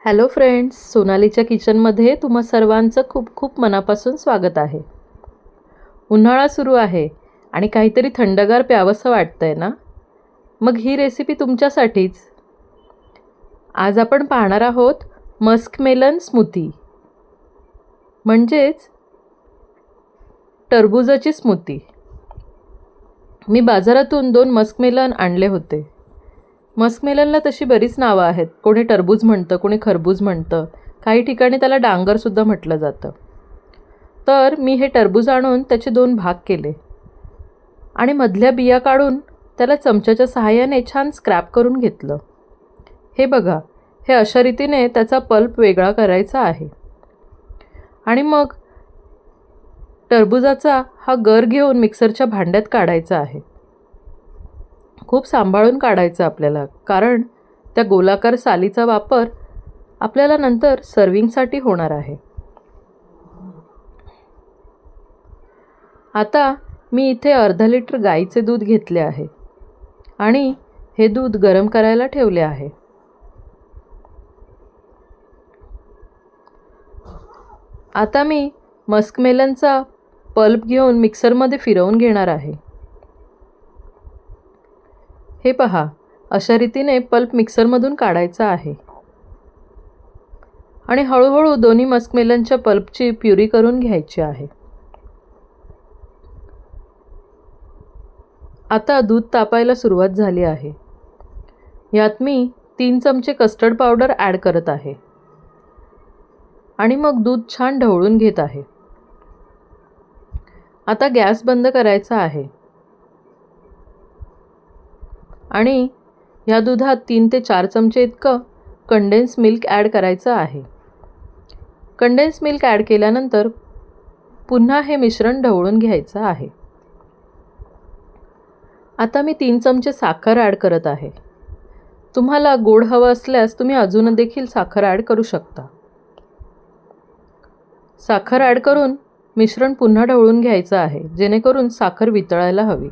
Hello friends, सोनालीच्या किचनमध्ये तुम्हा सर्वांचं खूप खूप मनापासून स्वागत आहे. उन्हाळा सुरू आहे आणि काहीतरी थंडगार प्यावंसं वाटतंय ना? मग ही रेसिपी तुमच्यासाठीच. आज आपण पाहणार आहोत मस्कमेलन स्मूथी, म्हणजेच टरबूजाची स्मूथी. मी बाजारातून 2 मस्कमेलन आणले होते. मस्कमेलनला तशी बरीच नावं आहेत. कोणी टरबूज म्हणतं, कोणी खरबूज म्हणतं, काही ठिकाणी त्याला डांगरसुद्धा म्हटलं जातं. तर मी हे टरबूज आणून त्याचे 2 भाग केले आणि मधल्या बिया काढून त्याला चमच्याच्या सहाय्याने छान स्क्रॅप करून घेतलं. हे बघा, हे अशा रीतीने त्याचा पल्प वेगळा करायचा आहे. आणि मग टरबूजाचा हा गर घेऊन मिक्सरच्या भांड्यात काढायचा आहे. खूप सांभाळून काढायचं आपल्याला, कारण त्या गोलाकार सालीचा वापर आपल्याला नंतर सर्विंगसाठी होणार आहे. आता मी इथे अर्धा लिटर गाईचे दूध घेतले आहे आणि हे दूध गरम करायला ठेवले आहे. आता मी मस्कमेलनचा पल्प घेऊन मिक्सरमध्ये फिरवून घेणार आहे. हे पहा, अशा रीतीने पल्प मिक्सरमधून काढायचा आहे आणि हळूहळू दोन्ही मस्कमेलनच्या पल्पची प्युरी करून घ्यायची आहे. आता दूध तापायला सुरुवात झाली आहे. यात मी 3 चमचे कस्टर्ड पावडर ॲड करत आहे आणि मग दूध छान ढवळून घेत आहे. आता गॅस बंद करायचा आहे आणि या दुधात 3 ते 4 चमचे इतकं कंडेन्स मिल्क ॲड करायचं आहे. कंडेन्स मिल्क ॲड केल्यानंतर पुन्हा हे मिश्रण ढवळून घ्यायचं आहे. आता मी 3 चमचे साखर ॲड करत आहे. तुम्हाला गोड हवं असल्यास तुम्ही अजून देखील साखर ॲड करू शकता. साखर ॲड करून मिश्रण पुन्हा ढवळून घ्यायचं आहे, जेणेकरून साखर वितळायला हवी.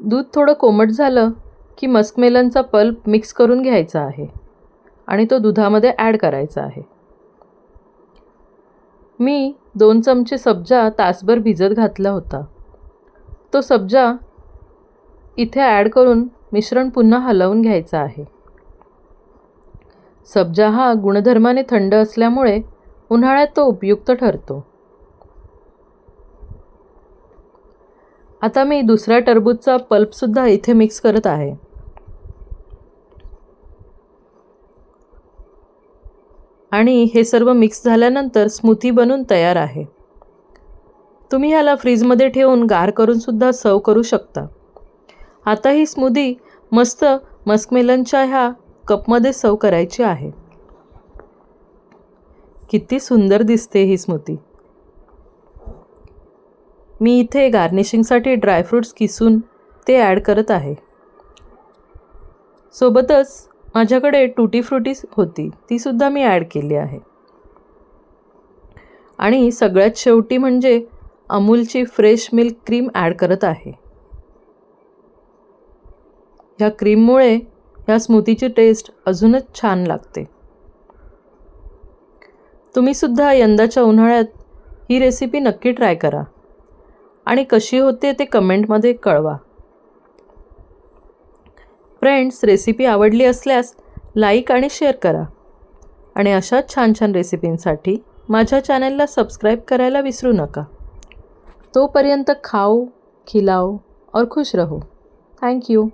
दूध थोडं कोमट झालं की मस्कमेलनचा पल्प मिक्स करून घ्यायचा आहे आणि तो दुधामध्ये ॲड करायचा आहे. मी 2 चमचे सब्जा तासभर भिजत घातला होता. तो सब्जा इथे ॲड करून मिश्रण पुन्हा हलवून घ्यायचं आहे. सब्जा हा गुणधर्माने थंड असल्यामुळे उन्हाळ्यात तो उपयुक्त ठरतो. आता मी दुसऱ्या टरबूजचा पल्पसुद्धा इथे मिक्स करत आहे. आणि हे सर्व मिक्स झाल्यानंतर स्मूथी बनून तयार आहे. तुम्ही ह्याला फ्रीजमध्ये ठेवून गार करूनसुद्धा सर्व करू शकता. आता ही स्मूथी मस्त मस्कमेलनच्या ह्या कपमध्ये सर्व करायची आहे. किती सुंदर दिसते ही स्मूथी. मी इथे गार्निशिंगसाठी ड्रायफ्रूट्स किसून ते ॲड करत आहे. सोबतच माझ्याकडे टूटी फ्रुटी होती, तीसुद्धा मी ॲड केली आहे. आणि सगळ्यात शेवटी म्हणजे अमूलची फ्रेश मिल्क क्रीम ॲड करत आहे. ह्या क्रीममुळे ह्या स्मूथीची टेस्ट अजूनच छान लागते. तुम्हीसुद्धा यंदाच्या उन्हाळ्यात ही रेसिपी नक्की ट्राय करा आणि कशी होते ते कमेंटमध्ये कळवा. फ्रेंड्स, रेसिपी आवडली असल्यास लाईक आणि शेअर करा आणि अशाच छान छान रेसिपींसाठी माझ्या चॅनलला सबस्क्राईब करायला विसरू नका. तोपर्यंत खाओ, खिलाओ और खुश रहो. Thank you.